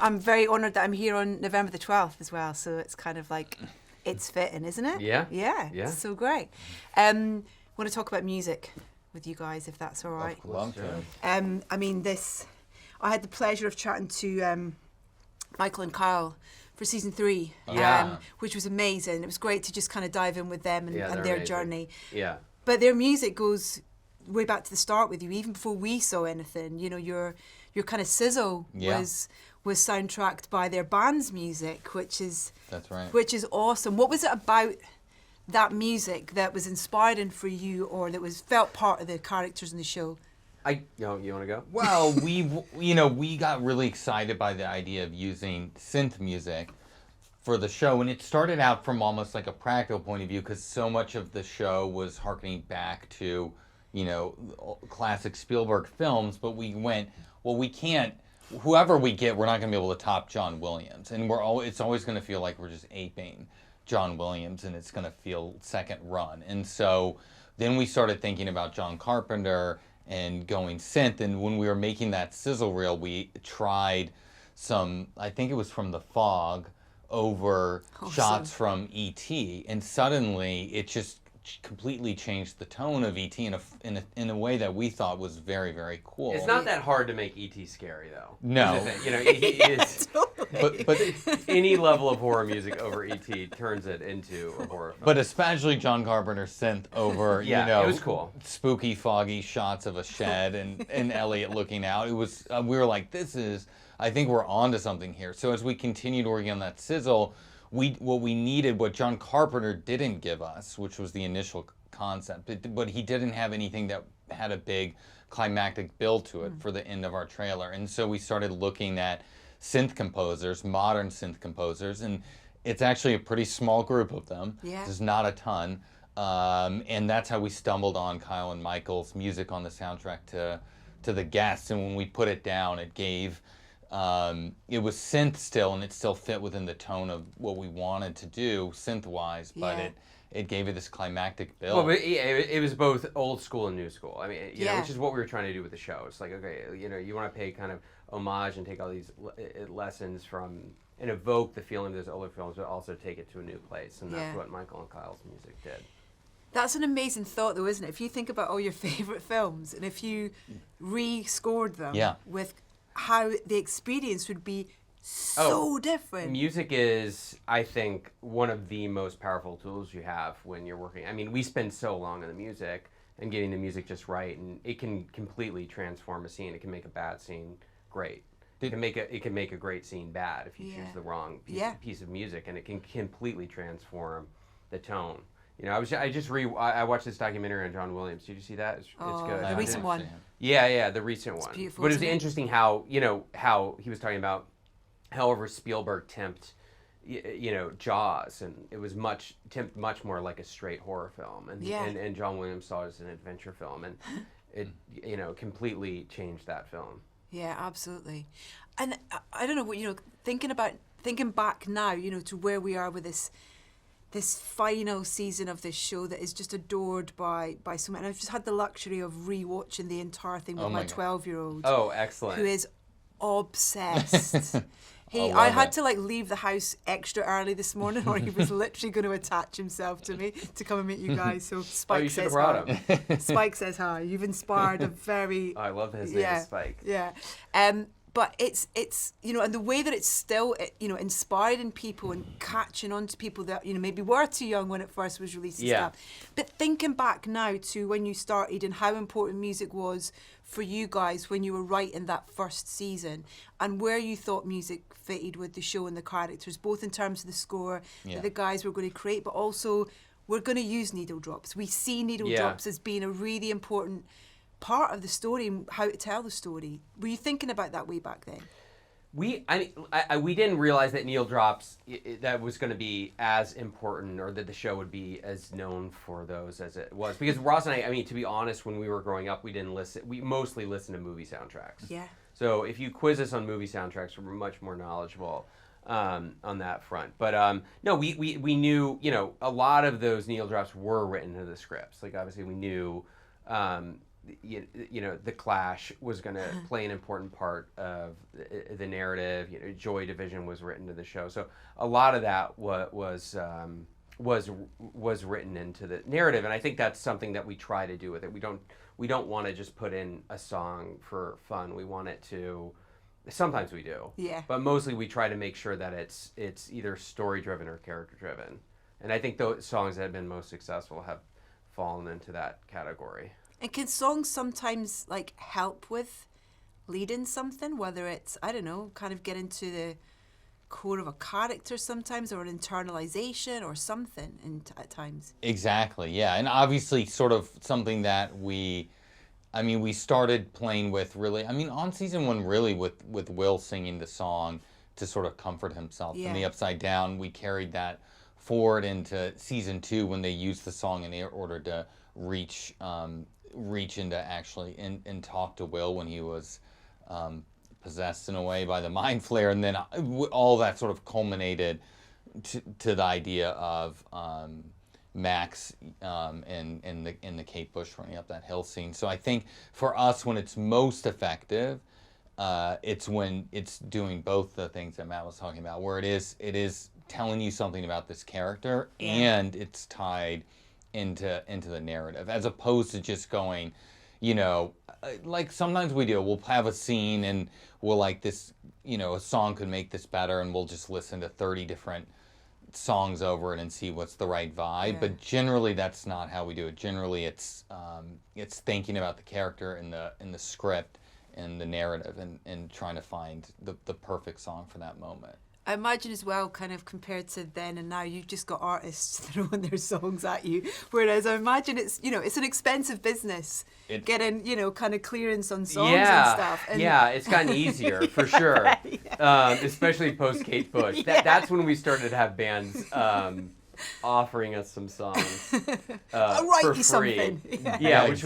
I'm very honoured that I'm here on November the 12th as well. So it's kind of like, it's fitting, isn't it? Yeah. Yeah. Yeah. It's so great. Want to talk about music with you guys, if that's all right. Of course, I mean, I had the pleasure of chatting to Michael and Kyle for season 3, which was amazing. It was great to just kind of dive in with them and their amazing. journey. Yeah. But their music goes way back to the start with you, even before we saw anything. You know, your kind of sizzle was soundtracked by their band's music, which is which is awesome. What was it about that music that was inspiring for you, or that was felt part of the characters in the show? You want to go? Well, we got really excited by the idea of using synth music for the show, and it started out from almost like a practical point of view because so much of the show was harkening back to, classic Spielberg films. But we went, well, we can't. Whoever we get, we're not going to be able to top John Williams, and it's always going to feel like we're just aping John Williams, and it's going to feel second run. And so then we started thinking about John Carpenter and going synth. And when we were making that sizzle reel, we tried some, I think it was from The Fog, over shots from E.T. And suddenly it just completely changed the tone of E.T. in a way that we thought was very, very cool. It's not that hard to make E.T. scary, though. No. E.T. is... But any level of horror music over E.T. turns it into a horror film. But especially John Carpenter synth over, it was cool. Spooky, foggy shots of a shed and Elliot looking out. It was, we were like, I think we're onto something here. So as we continued working on that sizzle, what we needed, what John Carpenter didn't give us, which was the initial concept, but he didn't have anything that had a big climactic build to it for the end of our trailer. And so we started looking at synth composers, modern synth composers, and it's actually a pretty small group of them. Yeah. There's not a ton. And that's how we stumbled on Kyle and Michael's music on the soundtrack to The Guest. And when we put it down, it gave... it was synth still, and it still fit within the tone of what we wanted to do synth-wise, but it gave it this climactic build. Well, but it was both old school and new school. I mean, which is what we were trying to do with the show. It's like, okay, you want to pay kind of homage and take all these lessons from and evoke the feeling of those older films, but also take it to a new place, and that's what Michael and Kyle's music did. That's an amazing thought, though, isn't it? If you think about all your favourite films, and if you re-scored them with how the experience would be so different. Music is, I think, one of the most powerful tools you have when you're working. I mean, we spend so long on the music and getting the music just right, and it can completely transform a scene. It can make a bad scene great. It can make a great scene bad if you choose the wrong piece of music, and it can completely transform the tone. I watched this documentary on John Williams. Did you see that? It's good. The recent one. Yeah, the recent one. Beautiful, but it was interesting how he was talking about however Spielberg temped Jaws, and it was much more like a straight horror film, and John Williams saw it as an adventure film, and it completely changed that film. Yeah, absolutely. And I don't know, thinking back now, to where we are with this final season of this show that is just adored by so many. And I've just had the luxury of re-watching the entire thing with my 12-year-old. Oh, excellent. Who is obsessed. I had to leave the house extra early this morning, or he was literally going to attach himself to me to come and meet you guys. So Spike says hi. Spike says hi. You've inspired a very... I love his name is Spike. Yeah. But it's and the way that it's still inspiring people and catching on to people that maybe were too young when it first was released and stuff. But thinking back now to when you started and how important music was for you guys when you were writing that first season, and where you thought music fitted with the show and the characters, both in terms of the score that the guys were going to create, but also we're going to use needle drops. We see needle drops as being a really important part of the story and how to tell the story. Were you thinking about that way back then? We didn't realize that needle drops that was going to be as important, or that the show would be as known for those as it was. Because Ross and I mean, to be honest, when we were growing up, we mostly listened to movie soundtracks. Yeah. So if you quiz us on movie soundtracks, we're much more knowledgeable on that front. But no, we knew, a lot of those needle drops were written into the scripts. Like, obviously we knew the Clash was going to play an important part of the narrative. Joy Division was written to the show, so a lot of that was written into the narrative, and I think that's something that we try to do with it. We don't want to just put in a song for fun. We want it to. Sometimes we do, but mostly we try to make sure that it's either story driven or character driven, and I think those songs that have been most successful have fallen into that category. And can songs sometimes like help with leading something, whether it's, I don't know, kind of get into the core of a character sometimes, or an internalization or something at times? Exactly, yeah. And obviously sort of something that we started playing with really, on season 1 really with Will singing the song to sort of comfort himself in the Upside Down. We carried that forward into season 2 when they used the song in order to reach into actually and talk to Will when he was possessed in a way by the mind flare, and then all that sort of culminated to the idea of Max in the Kate Bush running up that hill scene. So I think for us, when it's most effective, it's when it's doing both the things that Matt was talking about, where it is telling you something about this character and it's tied into the narrative, as opposed to just going, like sometimes we'll have a scene and we'll like this, a song could make this better, and we'll just listen to 30 different songs over it and see what's the right vibe. But generally that's not how we do it. Generally it's thinking about the character in the script and the narrative and trying to find the perfect song for that moment. I imagine as well, kind of compared to then and now, you've just got artists throwing their songs at you. Whereas I imagine it's an expensive business getting, kind of clearance on songs and stuff. And it's gotten easier for sure. Especially post Kate Bush. That's when we started to have bands offering us some songs for free. Something. Which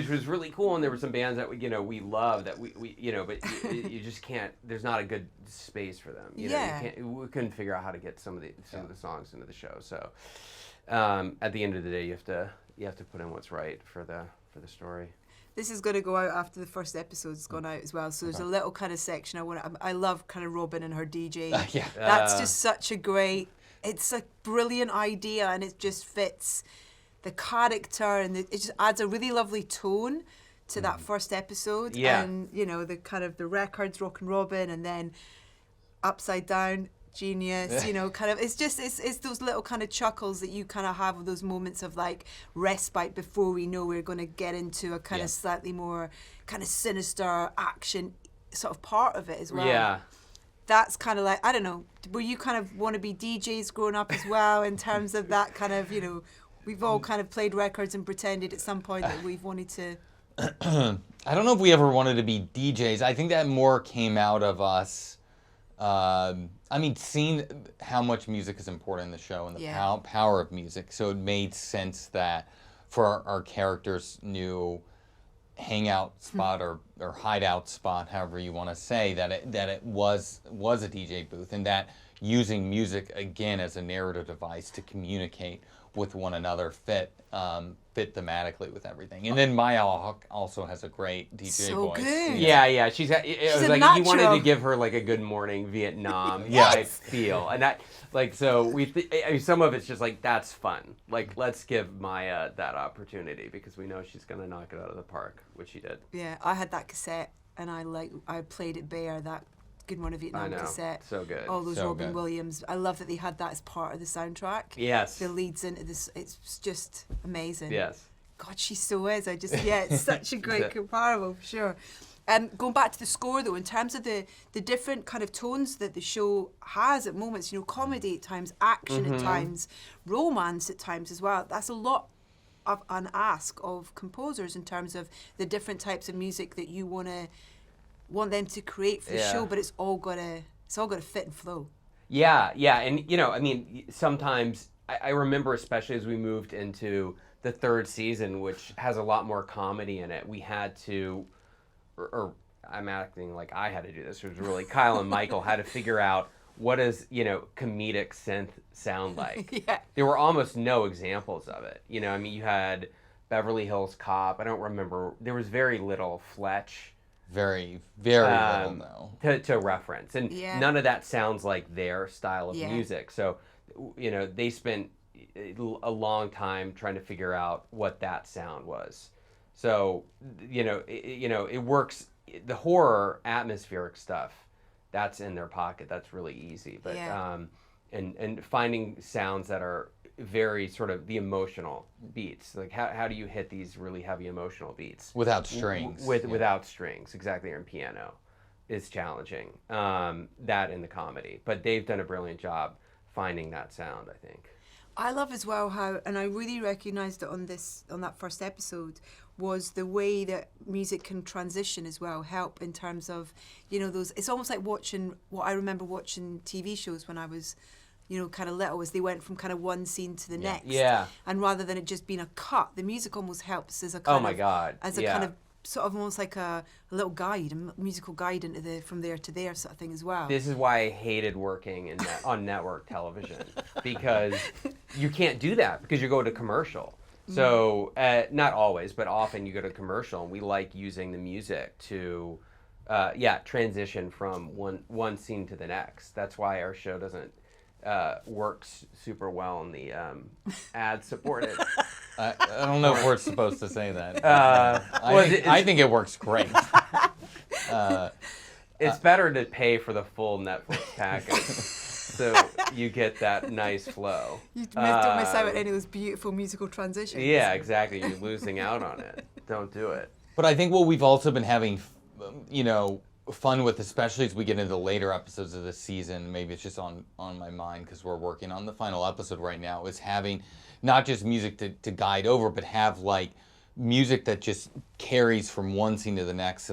was really cool, and there were some bands that we love that we but you just can't. There's not a good space for them. We couldn't figure out how to get some of the songs into the show. So at the end of the day, you have to put in what's right for the story. This is going to go out after the first episode's gone out as well. So there's a little kind of section I love, kind of Robin and her DJ. That's just such a great. It's a brilliant idea, and it just fits the character, and it just adds a really lovely tone to that first episode. And the kind of the records, Rockin' Robin, and then Upside Down, genius. Kind of it's those little kind of chuckles that you kind of have with those moments of like respite before we know we're going to get into a kind of slightly more kind of sinister action sort of part of it as well. Yeah. That's kind of like, I don't know, were you kind of want to be DJs growing up as well, in terms of that kind of, we've all kind of played records and pretended at some point that we've wanted to... I don't know if we ever wanted to be DJs. I think that more came out of us, seeing how much music is important in the show and the power of music. So it made sense that for our characters' new hangout spot or hideout spot, however you want to say, that it was a DJ booth, and that using music again as a narrative device to communicate with one another fit thematically with everything. And then Maya also has a great DJ voice. Good. Yeah. She's like, you wanted to give her like a Good Morning Vietnam type feel, and that so some of it's just like, that's fun. Like, let's give Maya that opportunity because we know she's gonna knock it out of the park, which she did. Yeah, I had that cassette, and I played it bare, that Good Morning Vietnam cassette. So good. All those Robin Williams. I love that they had that as part of the soundtrack. Yes. The leads into this. It's just amazing. Yes. God, she so is. It's such a great comparable, for sure. Going back to the score, though, in terms of the different kind of tones that the show has at moments, comedy at times, action at times, romance at times as well, that's a lot of an ask of composers in terms of the different types of music that you want them to create for the show, but it's all got to fit and flow. Yeah, and sometimes I remember, especially as we moved into the third season, which has a lot more comedy in it, we had to, or I'm acting like I had to do this. It was really Kyle and Michael had to figure out what does comedic synth sound like. There were almost no examples of it. You had Beverly Hills Cop. I don't remember. There was very little Fletch. Very, very little, though. To reference. And none of that sounds like their style of music. So, they spent a long time trying to figure out what that sound was. So, it works. The horror atmospheric stuff, that's in their pocket. That's really easy. But and finding sounds that are very sort of the emotional beats. Like how do you hit these really heavy emotional beats without strings? Without strings, exactly, or in piano, is challenging. That in the comedy, but they've done a brilliant job finding that sound, I think. I love as well how, and I really recognised it on that first episode, was the way that music can transition as well, help in terms of, those, it's almost like watching, what I remember watching TV shows when I was, kind of little, as they went from kind of one scene to the next. Yeah. And rather than it just being a cut, the music almost helps as a kind kind of sort of almost like a little guide, a musical guide into from there to there sort of thing as well. This is why I hated working on network television, because you can't do that because you go to commercial. So not always, but often you go to commercial, and we like using the music to transition from one scene to the next. That's why our show doesn't works super well in the ad-supported. I don't know if we're supposed to say that. I think it works great. It's better to pay for the full Netflix package, so you get that nice flow. You don't miss out on any of those beautiful musical transitions. Yeah, exactly. You're losing out on it. Don't do it. But I think what we've also been having, fun with, especially as we get into the later episodes of this season, maybe it's just on my mind because we're working on the final episode right now, is having not just music to guide over, but have like music that just carries from one scene to the next.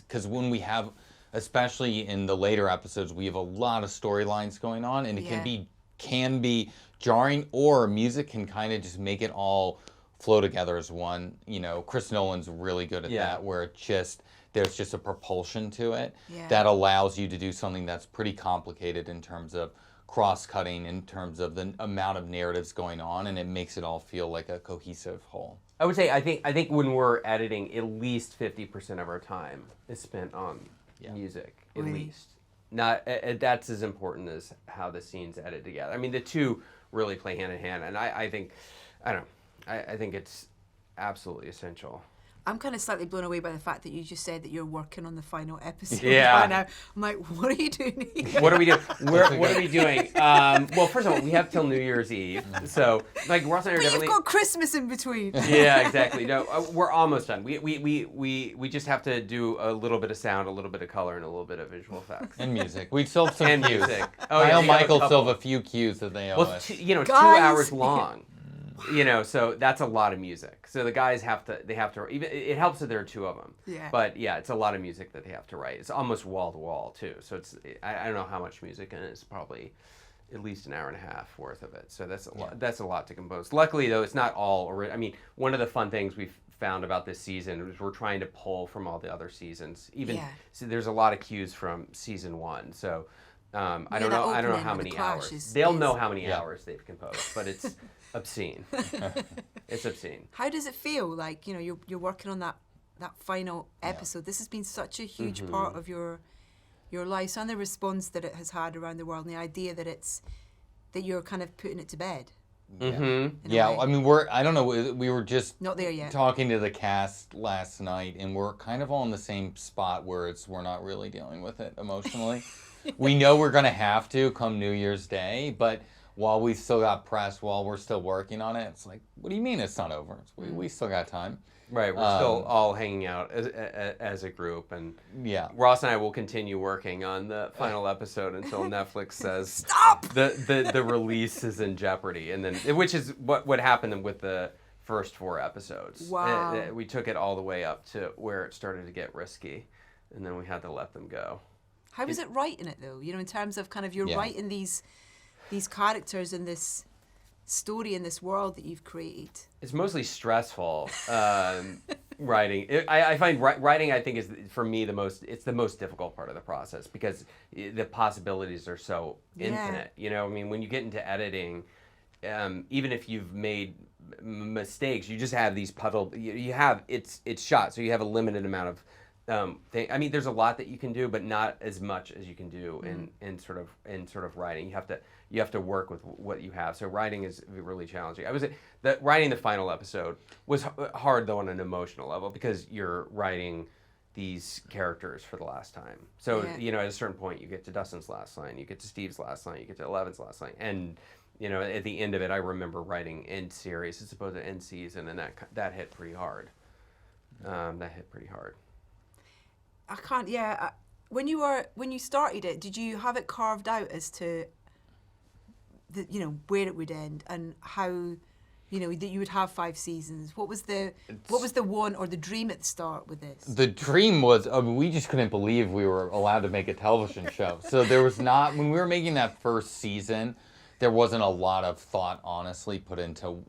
Because when we have, especially in the later episodes, we have a lot of storylines going on, and it can be jarring, or music can kind of just make it all flow together as one. Chris Nolan's really good at that, where there's just a propulsion to it that allows you to do something that's pretty complicated in terms of cross-cutting, in terms of the amount of narratives going on, and it makes it all feel like a cohesive whole. I would say I think when we're editing, at least 50% of our time is spent on music, at least. Not that's as important as how the scenes edit together. I mean, the two really play hand in hand, and I think it's absolutely essential. I'm kind of slightly blown away by the fact that you just said that you're working on the final episode right now. I'm like, what are you doing here? What are we doing? What are we doing? Well, first of all, we have till New Year's Eve. So, like, Ross and I are definitely... But you've got Christmas in between. Yeah, exactly. No, we're almost done. We just have to do a little bit of sound, a little bit of color, and a little bit of visual effects. And music. We still have some cues. Music. Kyle Michael still have a few cues that they owe us. 2 hours long. So that's a lot of music. So the guys have to even, it helps that there are two of them. Yeah. But it's a lot of music that they have to write. It's almost wall to wall too. So I don't know how much music, and it's probably at least an hour and a half worth of it. So that's a lot. That's a lot to compose. Luckily though, it's not all. I mean, one of the fun things we've found about this season is we're trying to pull from all the other seasons. So there's a lot of cues from season 1. So I don't know how many hours. They'll know how many hours they've composed, but it's obscene. It's obscene. How does it feel? Like, you're working on that final episode. This has been such a huge part of your life, and the response that it has had around the world, and the idea that you're kind of putting it to bed. Yeah, I mean, I don't know, we were just not there yet. Talking to the cast last night, and we're kind of all in the same spot where we're not really dealing with it emotionally. We know we're going to have to come New Year's Day, but while we still got press, while we're still working on it, it's like, what do you mean it's not over? We still got time. Right, we're still all hanging out as a group, and Ross and I will continue working on the final episode until Netflix says stop. The release is in jeopardy, and then which is what happened with the first 4 episodes. Wow. We took it all the way up to where it started to get risky, and then we had to let them go. How was it writing it though? In terms of kind of you're writing these characters in this story in this world that you've created. It's mostly stressful writing. I find writing, I think, is for me the most difficult part of the process, because the possibilities are so infinite. I mean, when you get into editing, even if you've made mistakes. You just have these puddled. You have it's shot, so you have a limited amount of. I mean, there's a lot that you can do, but not as much as you can do in sort of writing. You have to work with what you have. So writing is really challenging. Writing the final episode was hard though on an emotional level because you're writing these characters for the last time. So at a certain point, you get to Dustin's last line, you get to Steve's last line, you get to Eleven's last line, and at the end of it, I remember writing end series as opposed to end season, and that hit pretty hard. That hit pretty hard. I can't. Yeah, when you started it, did you have it carved out as to where it would end and how that you would have 5 seasons? What was the one or the dream at the start with this? The dream was we just couldn't believe we were allowed to make a television show. So there was not, when we were making that first season, there wasn't a lot of thought, honestly, put into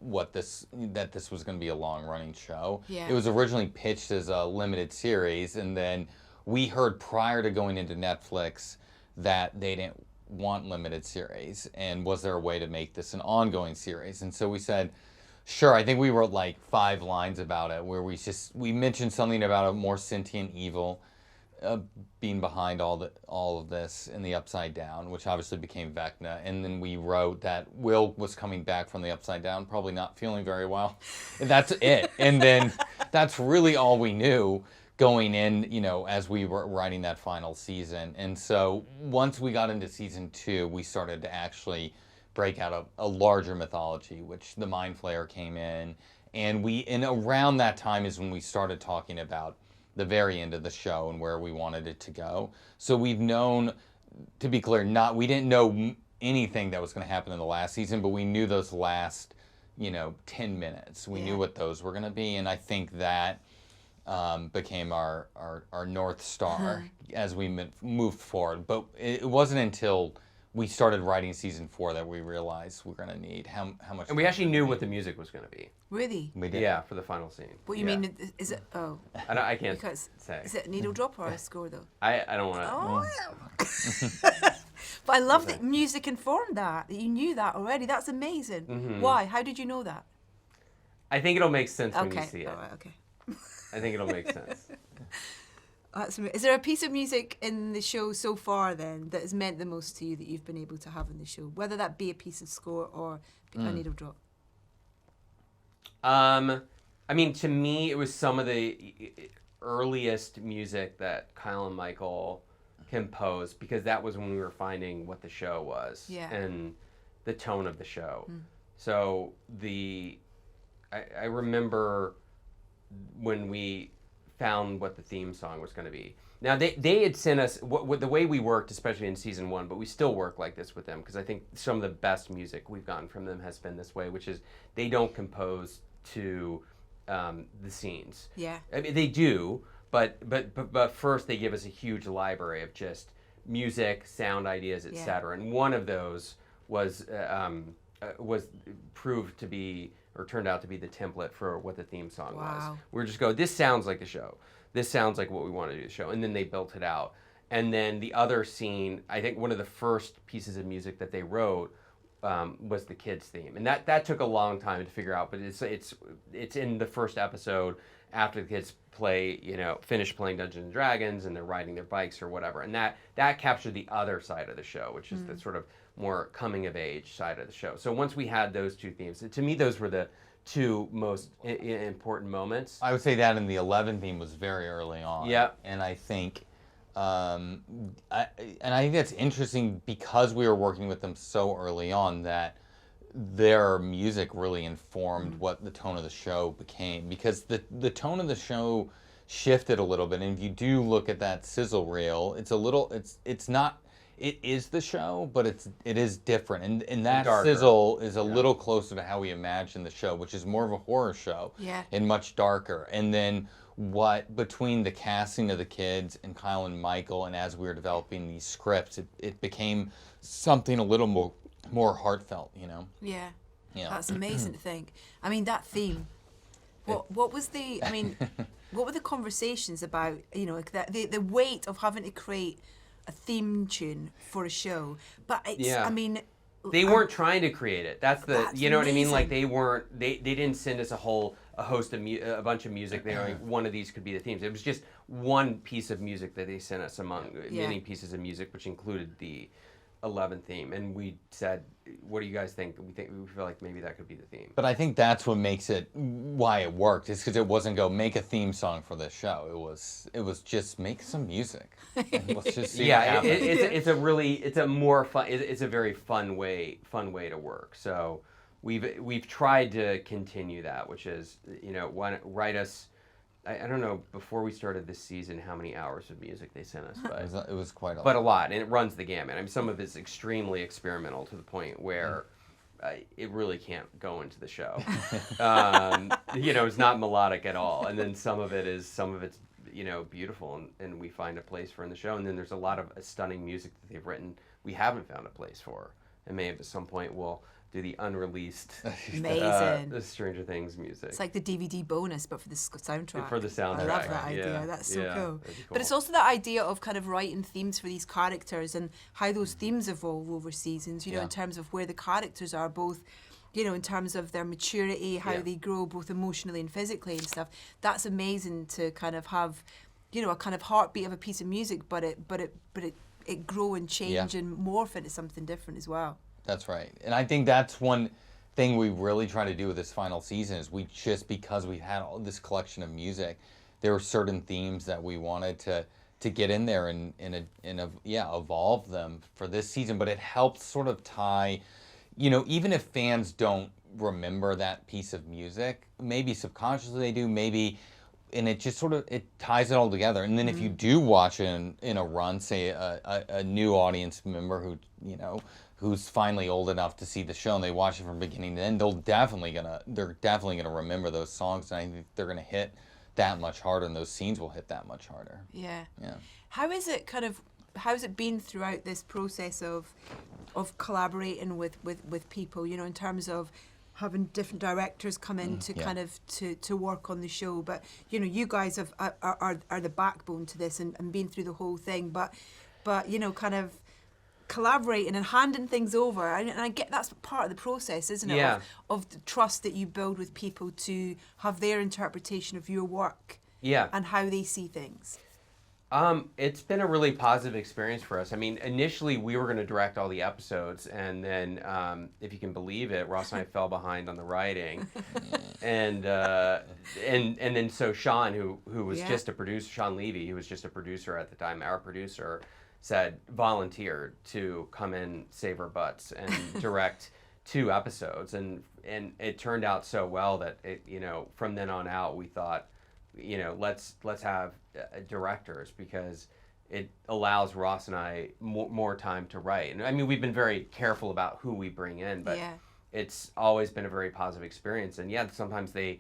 that this was going to be a long-running show. Yeah. It was originally pitched as a limited series, and then we heard prior to going into Netflix that they didn't want limited series, and was there a way to make this an ongoing series? And so we said, sure. I think we wrote like 5 lines about it, where we mentioned something about a more sentient evil being behind all of this in the Upside Down, which obviously became Vecna. And then we wrote that Will was coming back from the Upside Down, probably not feeling very well. And that's it. And then that's really all we knew going in, as we were writing that final season. And so once we got into season 2, we started to actually break out a larger mythology, which the Mind Flayer came in. And around that time is when we started talking about the very end of the show and where we wanted it to go. So we've known, to be clear, we didn't know anything that was going to happen in the last season, but we knew those last, 10 minutes. We knew what those were going to be. And I think that became our North Star as we moved forward. But it wasn't until we started writing season 4 that we realized we're going to need how much. And we actually knew what the music was going to be. Really? We did. Yeah, for the final scene. What you mean? Is it? Oh. I can't say. Is it a needle drop or a score though? I don't want to. Oh. But I love that music informed that you knew that already. That's amazing. Mm-hmm. Why? How did you know that? I think it'll make sense when you see it. All right. Okay. I think it'll make sense. Is there a piece of music in the show so far then that has meant the most to you that you've been able to have in the show, whether that be a piece of score or a needle drop? I mean, to me, it was some of the earliest music that Kyle and Michael composed, because that was when we were finding what the show was and the tone of the show. So I remember when we found what the theme song was going to be. Now they had sent us the way we worked, especially in season 1, but we still work like this with them because I think some of the best music we've gotten from them has been this way, which is they don't compose to the scenes. Yeah. I mean, they do, but first they give us a huge library of just music, sound ideas, etc. And one of those was proved to be, or turned out to be, the template for what the theme song was. We were just this sounds like the show. This sounds like what we want to do the show. And then they built it out. And then the other scene, I think one of the first pieces of music that they wrote was the kids' theme. And that took a long time to figure out, but it's in the first episode after the kids finish playing Dungeons and Dragons and they're riding their bikes or whatever. And that captured the other side of the show, which is the sort of more coming of age side of the show. So once we had those 2 themes, to me those were the 2 most important moments. I would say that, and the 11 theme was very early on. Yeah. And I think I think that's interesting because we were working with them so early on that their music really informed what the tone of the show became, because the tone of the show shifted a little bit. And if you do look at that sizzle reel, it is the show, but it is different, and that sizzle is a little closer to how we imagine the show, which is more of a horror show, and much darker. And then between the casting of the kids and Kyle and Michael, and as we were developing these scripts, it became something a little more heartfelt, Yeah. That's amazing to think. I mean, that theme. What was the? I mean, what were the conversations about? The weight of having to create a theme tune for a show, but I mean, They weren't trying to create it. That's you know what I mean? amazing. Like they didn't send us a host of a bunch of music. They were like, one of these could be the themes. It was just one piece of music that they sent us among many pieces of music, which included the 11th theme. And we said, what do you guys think? We feel like maybe that could be the theme. But I think that's what makes it why it worked. Is because it wasn't make a theme song for this show. It was just make some music. And let's just see what happens. It's a very fun way to work. So we've tried to continue that, which is, write us. I don't know, before we started this season, how many hours of music they sent us, but it was quite a lot. But a lot, and it runs the gamut. I mean, some of it's extremely experimental to the point where it really can't go into the show. It's not melodic at all, and then some of it's beautiful, and we find a place for in the show. And then there's a lot of stunning music that they've written we haven't found a place for, and maybe at some point we'll do the unreleased Amazing. Stranger Things music. It's like the DVD bonus, but for the soundtrack. For the soundtrack. I love that idea. Yeah. That's so cool. Cool. But it's also that idea of kind of writing themes for these characters and how those themes evolve over seasons, in terms of where the characters are, both, in terms of their maturity, how they grow both emotionally and physically and stuff. That's amazing to kind of have, a kind of heartbeat of a piece of music, but it grow and change and morph into something different as well. That's right. And I think that's one thing we really try to do with this final season is because we had all this collection of music, there were certain themes that we wanted to get in there and evolve them for this season. But it helps sort of tie, even if fans don't remember that piece of music, maybe subconsciously they do, maybe, and it just sort of, it ties it all together. And then if you do watch it in a run, say a new audience member who's finally old enough to see the show and they watch it from beginning to end, they're definitely gonna remember those songs, and I think they're gonna hit that much harder, and those scenes will hit that much harder. Yeah. Yeah. How's it been throughout this process of collaborating with people, in terms of having different directors come in to kind of to work on the show, but you guys are the backbone to this and been through the whole thing, but kind of collaborating and handing things over, and I get that's part of the process, isn't it? Yeah. Of the trust that you build with people to have their interpretation of your work. Yeah. And how they see things. It's been a really positive experience for us. I mean, initially we were going to direct all the episodes, and then, if you can believe it, Ross and I fell behind on the writing, and then so Sean, who was just a producer, Sean Levy, who was just a producer at the time, our producer, volunteered to come in, save our butts, and direct 2 episodes, and it turned out so well that from then on out we thought, let's have directors, because it allows Ross and I more time to write. And I mean, we've been very careful about who we bring in, but it's always been a very positive experience. And sometimes they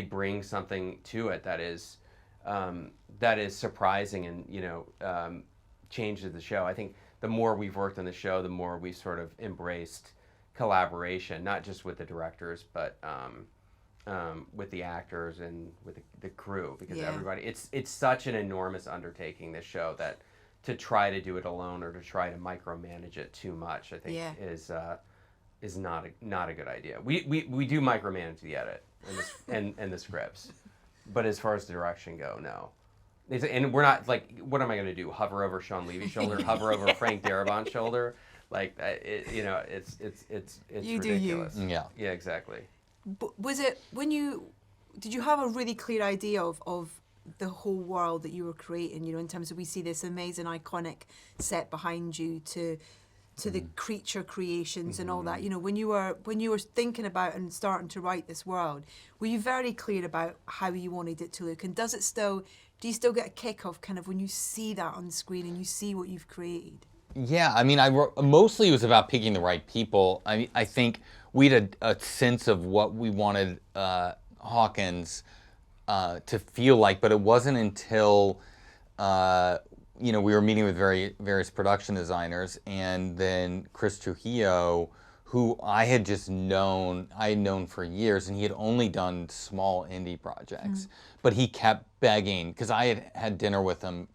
bring something to it that is surprising and changes the show. I think the more we've worked on the show, the more we sort of embraced collaboration, not just with the directors, but with the actors and with the crew, because everybody, it's such an enormous undertaking, this show, that to try to do it alone or to try to micromanage it too much, I think is not a good idea. We do micromanage the edit and the scripts, but as far as the direction go, no. And we're not like, what am I going to do? Hover over Sean Levy's shoulder? Hover over Frank Darabont's shoulder? Like, it's you ridiculous. Do you. Yeah. Yeah, exactly. But was it did you have a really clear idea of the whole world that you were creating? In terms of, we see this amazing iconic set behind you to the creature creations and all that. When you were thinking about and starting to write this world, were you very clear about how you wanted it to look? And do you still get a kick of kind of when you see that on the screen and you see what you've created? Yeah, I mean, mostly it was about picking the right people. I think we had a sense of what we wanted Hawkins to feel like, but it wasn't until we were meeting with various production designers, and then Chris Trujillo, who I had known for years, and he had only done small indie projects, but he kept begging, because I had dinner with him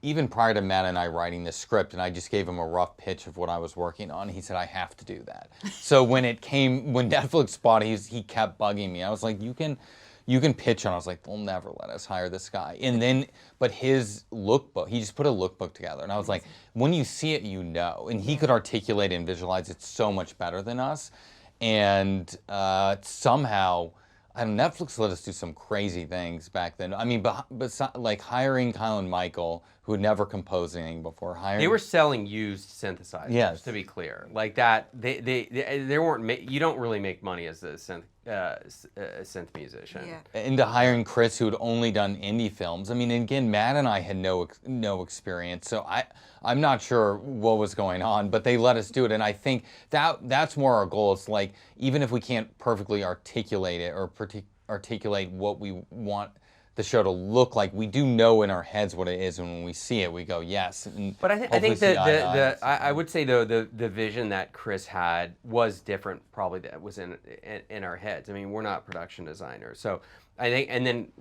even prior to Matt and I writing this script, and I just gave him a rough pitch of what I was working on, he said, I have to do that. So when Netflix spotted it, he kept bugging me. I was like, you can pitch on. I was like, they'll never let us hire this guy. And then, but his lookbook, he just put a lookbook together. And I was like, when you see it, you know. And he could articulate and visualize it so much better than us. And somehow, Netflix let us do some crazy things back then. I mean, but like hiring Kyle and Michael, who had never composed anything before. They were selling used synthesizers. Yes. To be clear, like that, they weren't. You don't really make money as a synth musician. Yeah. Into hiring Chris, who had only done indie films. I mean, again, Matt and I had no experience, so I'm not sure what was going on, but they let us do it, and I think that's more our goal. It's like, even if we can't perfectly articulate it or articulate what we want the show to look like, we do know in our heads what it is, and when we see it, we go yes. But I think that I would say though the vision that Chris had was different, probably, that was in our heads. I mean, we're not production designers, so I think, and then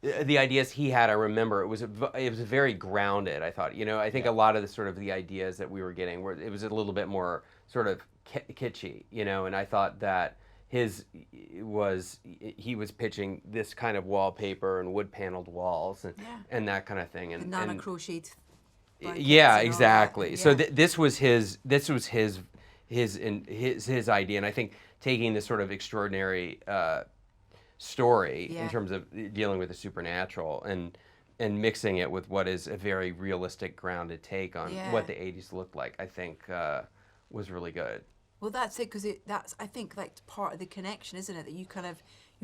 the ideas he had, I remember it was very grounded. I thought, I think a lot of the ideas that we were getting it was a little bit more sort of kitschy, and I thought that he was pitching this kind of wallpaper and wood paneled walls and that kind of thing, and banana crocheted. Yeah, exactly. Yeah. So this was his idea, and I think taking this sort of extraordinary story in terms of dealing with the supernatural and mixing it with what is a very realistic, grounded take on what the 80s looked like, I think was really good. Well, that's it, because that's, I think, like part of the connection, isn't it? That you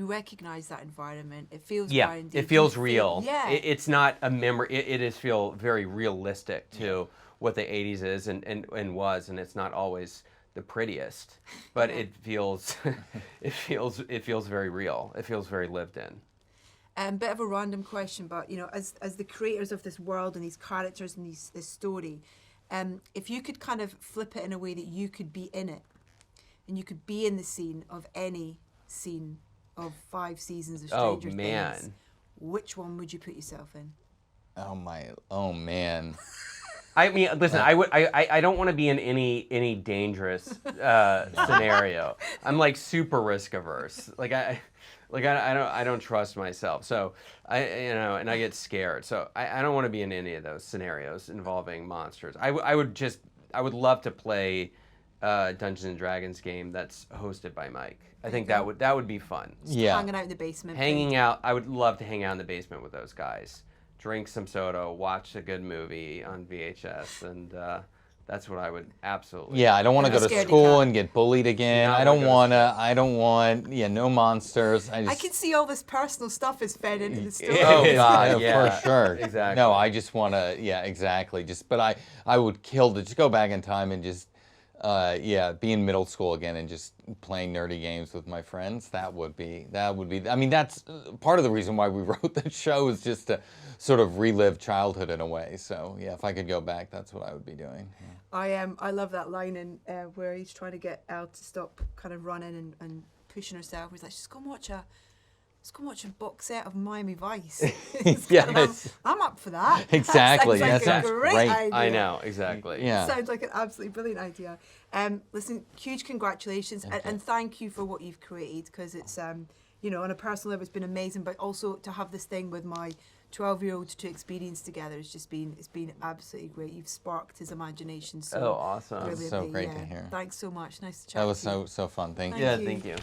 recognize that environment. It feels grounded. It feels real. Yeah. It's not a memory. It is feel very realistic to what the 80s is and was, and it's not always the prettiest, but it feels very real. It feels very lived in. Bit of a random question, but as the creators of this world and these characters and this story, if you could kind of flip it in a way that you could be in it, and you could be in the scene of any scene of 5 seasons of Stranger Things, which one would you put yourself in? Oh man. I mean, listen. I don't want to be in any dangerous scenario. I'm like super risk averse. I don't trust myself. So and I get scared. So I don't want to be in any of those scenarios involving monsters. I would love to play a Dungeons and Dragons game that's hosted by Mike. I think that would be fun. Hanging out in the basement. I would love to hang out in the basement with those guys. Drink some soda, watch a good movie on VHS, and that's what I would absolutely. Yeah, I don't want to go to school and get bullied again. I don't want no monsters. I can see all this personal stuff is fed into the story. Oh God, yeah, for sure. Exactly. No, I just want to. Yeah, exactly. But I would kill to just go back in time and just be in middle school again and just playing nerdy games with my friends. That would be. I mean, that's part of the reason why we wrote the show, is just to sort of relive childhood in a way. So yeah, if I could go back, that's what I would be doing. Yeah. I love that line in where he's trying to get Elle to stop kind of running and pushing herself. He's like, just go and watch a box set of Miami Vice. Yes. I'm up for that. Exactly. That sounds like a great idea. I know, exactly. Yeah. Sounds like an absolutely brilliant idea. Listen, huge congratulations and thank you for what you've created, because it's on a personal level it's been amazing, but also to have this thing with my 12-year-old to experience together, it's been absolutely great. You've sparked his imagination. So awesome. That's so great to hear. Thanks so much. Nice to chat. That was so fun. Thank you. Yeah, thank you.